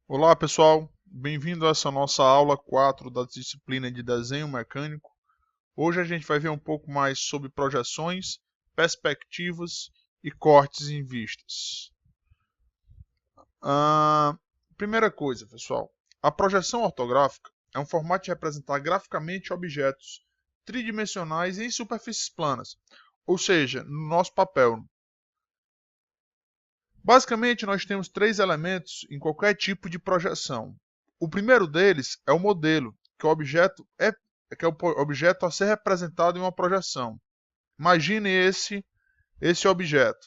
Olá pessoal, bem-vindo a essa nossa aula 4 da disciplina de desenho mecânico. Hoje a gente vai ver um pouco mais sobre projeções, perspectivas e cortes em vistas. Primeira coisa, pessoal, a projeção ortográfica é um formato de representar graficamente objetos tridimensionais em superfícies planas, ou seja, no nosso papel. Basicamente, nós temos três elementos em qualquer tipo de projeção. O primeiro deles é o modelo, que é o objeto a ser representado em uma projeção. Imagine esse objeto.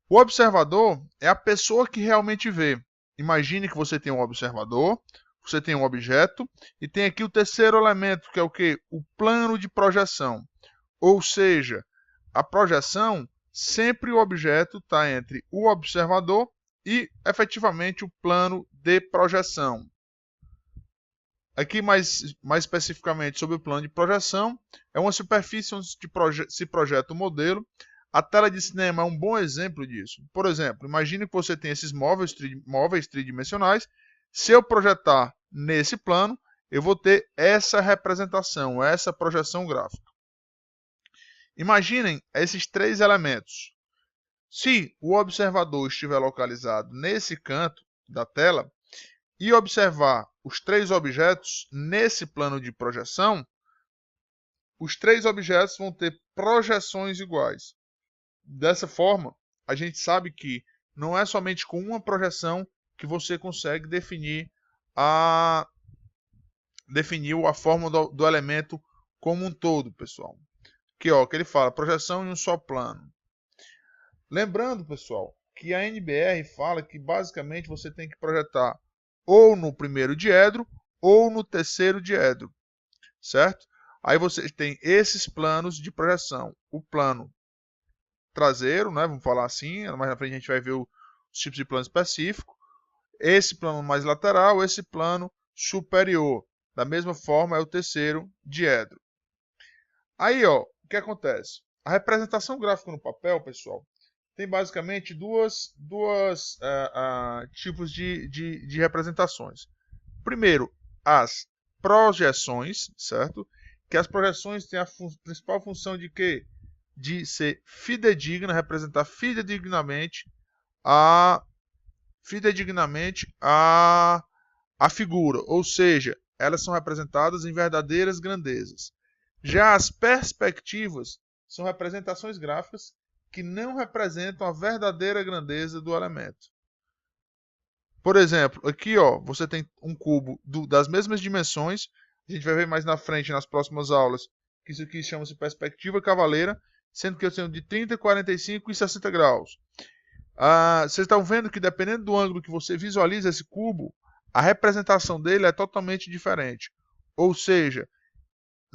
O observador é a pessoa que realmente vê. Imagine que você tem um observador, você tem um objeto e tem aqui o terceiro elemento, que é o quê? O plano de projeção. Ou seja, a projeção, sempre o objeto está entre o observador e, efetivamente, o plano de projeção. Aqui, mais especificamente sobre o plano de projeção, é uma superfície onde se projeta o modelo. A tela de cinema é um bom exemplo disso. Por exemplo, imagine que você tem esses móveis tridimensionais. Se eu projetar nesse plano, eu vou ter essa representação, essa projeção gráfica. Imaginem esses três elementos. Se o observador estiver localizado nesse canto da tela e observar os três objetos nesse plano de projeção, os três objetos vão ter projeções iguais. Dessa forma, a gente sabe que não é somente com uma projeção que você consegue definir a forma do elemento como um todo, pessoal. Que ele fala, projeção em um só plano. Lembrando, pessoal, que a NBR fala que basicamente você tem que projetar ou no primeiro diedro ou no terceiro diedro, certo? Aí você tem esses planos de projeção. O plano traseiro, né, vamos falar assim, mais na frente a gente vai ver os tipos de plano específico. Esse plano mais lateral, esse plano superior. Da mesma forma é o terceiro diedro. Aí, o que acontece? A representação gráfica no papel, pessoal, tem basicamente dois tipos de representações. Primeiro, as projeções, certo? Que as projeções têm a principal função de quê? De ser fidedigna, representar fidedignamente a figura, ou seja, elas são representadas em verdadeiras grandezas. Já as perspectivas são representações gráficas que não representam a verdadeira grandeza do elemento. Por exemplo, aqui você tem um cubo das mesmas dimensões. A gente vai ver mais na frente, nas próximas aulas, que isso aqui chama-se perspectiva cavaleira, sendo que eu tenho de 30, 45 e 60 graus. Vocês estão vendo que dependendo do ângulo que você visualiza esse cubo, a representação dele é totalmente diferente. Ou seja,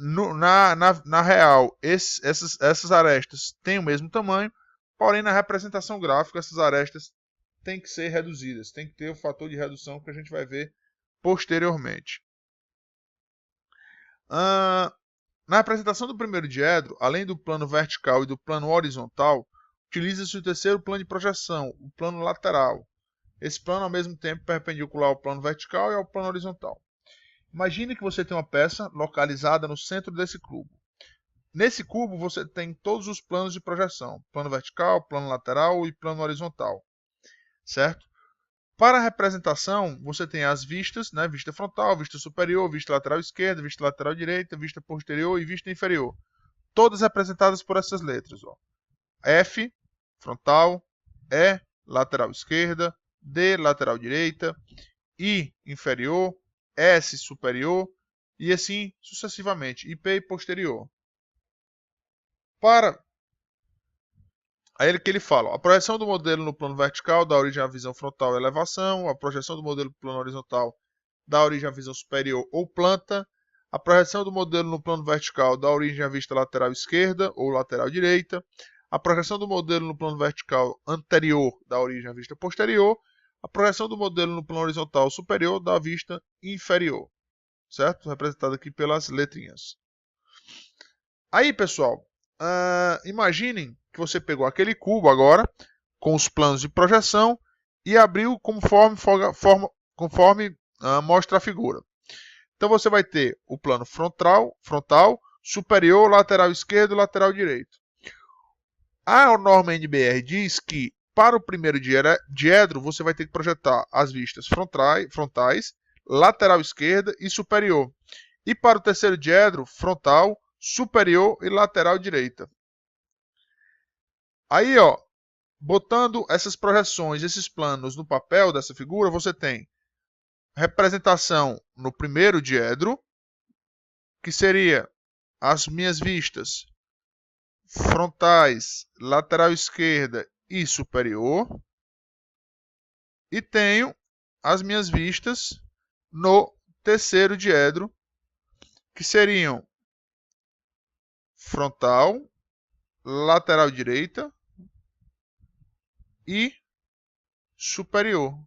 na real, essas arestas têm o mesmo tamanho, porém na representação gráfica essas arestas têm que ser reduzidas, tem que ter o fator de redução que a gente vai ver posteriormente. Na representação do primeiro diedro, além do plano vertical e do plano horizontal, utiliza-se o terceiro plano de projeção, o plano lateral. Esse plano, ao mesmo tempo, perpendicular ao plano vertical e ao plano horizontal. Imagine que você tem uma peça localizada no centro desse cubo. Nesse cubo você tem todos os planos de projeção, plano vertical, plano lateral e plano horizontal, certo? Para a representação, você tem as vistas, né? Vista frontal, vista superior, vista lateral esquerda, vista lateral direita, vista posterior e vista inferior. Todas representadas por essas letras. F, frontal, E, lateral esquerda, D, lateral direita, I, inferior, S, superior, e assim sucessivamente, IP e posterior. Aí que ele fala, a projeção do modelo no plano vertical dá origem à visão frontal e elevação, a projeção do modelo no plano horizontal dá origem à visão superior ou planta, a projeção do modelo no plano vertical dá origem à vista lateral esquerda ou lateral direita, a projeção do modelo no plano vertical anterior dá origem à vista posterior, a projeção do modelo no plano horizontal superior dá a vista inferior, certo? Representado aqui pelas letrinhas. Aí, pessoal, imaginem que você pegou aquele cubo agora, com os planos de projeção, e abriu conforme mostra a figura. Então você vai ter o plano frontal, superior, lateral esquerdo e lateral direito. A norma NBR diz que para o primeiro diedro você vai ter que projetar as vistas frontais, lateral esquerda e superior. E para o terceiro diedro, frontal, superior e lateral direita. Aí, ó, botando essas projeções, esses planos no papel dessa figura, você tem representação no primeiro diedro, que seria as minhas vistas frontais, lateral esquerda e superior. E tenho as minhas vistas no terceiro diedro, que seriam frontal, lateral direita e superior.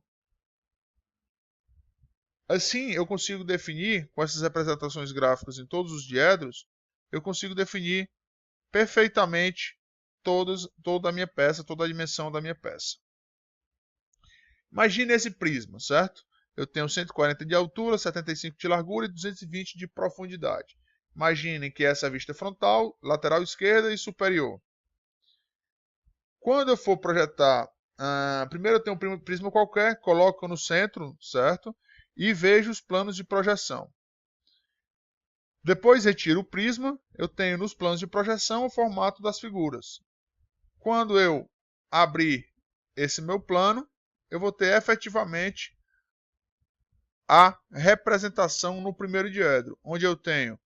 Assim, eu consigo definir, com essas representações gráficas em todos os diedros, eu consigo definir perfeitamente toda a minha peça, toda a dimensão da minha peça. Imagine esse prisma, certo? Eu tenho 140 de altura, 75 de largura e 220 de profundidade. Imaginem que essa é a vista frontal, lateral esquerda e superior. Quando eu for projetar, primeiro eu tenho um prisma qualquer, coloco no centro, certo? E vejo os planos de projeção. Depois retiro o prisma, eu tenho nos planos de projeção o formato das figuras. Quando eu abrir esse meu plano, eu vou ter efetivamente a representação no primeiro diedro, onde eu tenho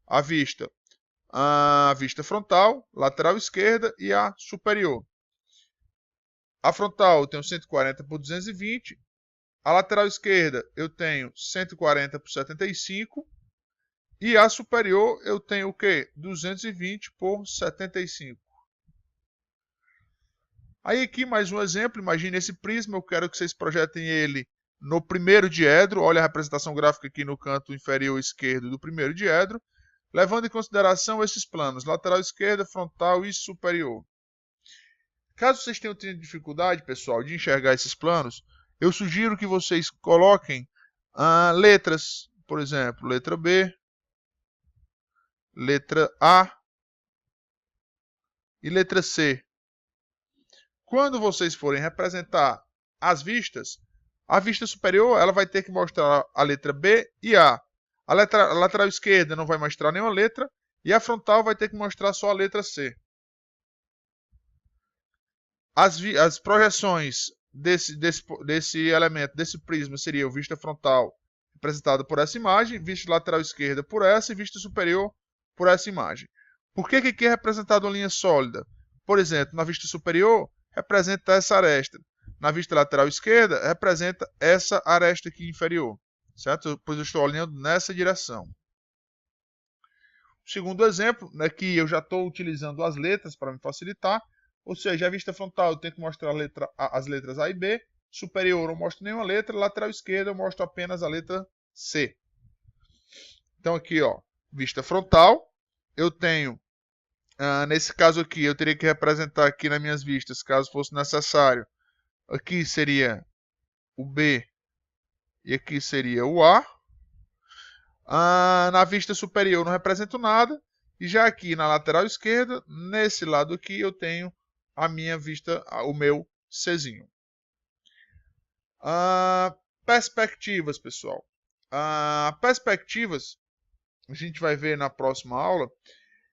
a vista frontal, lateral esquerda e a superior. A frontal eu tenho 140 por 220, a lateral esquerda eu tenho 140 por 75 e a superior eu tenho o quê? 220 por 75. Aí aqui mais um exemplo, imagine esse prisma, eu quero que vocês projetem ele no primeiro diedro, olha a representação gráfica aqui no canto inferior esquerdo do primeiro diedro, levando em consideração esses planos, lateral esquerda, frontal e superior. Caso vocês tenham tido dificuldade, pessoal, de enxergar esses planos, eu sugiro que vocês coloquem letras, por exemplo, letra B, letra A e letra C. Quando vocês forem representar as vistas, a vista superior ela vai ter que mostrar a letra B e A. A lateral esquerda não vai mostrar nenhuma letra e a frontal vai ter que mostrar só a letra C. As projeções desse elemento, desse prisma, seria o vista frontal representada por essa imagem, vista lateral esquerda por essa e vista superior por essa imagem. Por que aqui é representada uma linha sólida? Por exemplo, na vista superior, representa essa aresta. Na vista lateral esquerda, representa essa aresta aqui inferior. Certo? Pois eu estou olhando nessa direção. O segundo exemplo, aqui eu já estou utilizando as letras para me facilitar. Ou seja, a vista frontal eu tenho que mostrar as letras A e B. Superior eu não mostro nenhuma letra. Lateral esquerda eu mostro apenas a letra C. Então aqui, ó, vista frontal. Eu tenho, nesse caso aqui, eu teria que representar aqui nas minhas vistas, caso fosse necessário. Aqui seria o B e aqui seria o A. Na vista superior eu não represento nada. E já aqui na lateral esquerda, nesse lado aqui, eu tenho a minha vista, o meu Czinho. Perspectivas, pessoal. Perspectivas, a gente vai ver na próxima aula,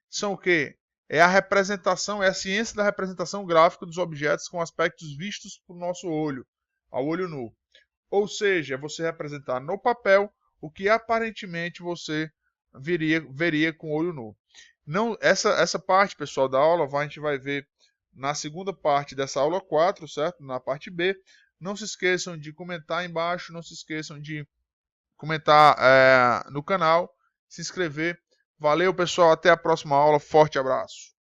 são o quê? É a representação, é a ciência da representação gráfica dos objetos com aspectos vistos por nosso olho, ao olho nu. Ou seja, é você representar no papel o que aparentemente você veria com o olho nu. Não, essa parte, pessoal, da aula, a gente vai ver na segunda parte dessa aula 4, certo? Na parte B. Não se esqueçam de comentar aí embaixo, não se esqueçam de comentar no canal, se inscrever. Valeu, pessoal, até a próxima aula. Forte abraço.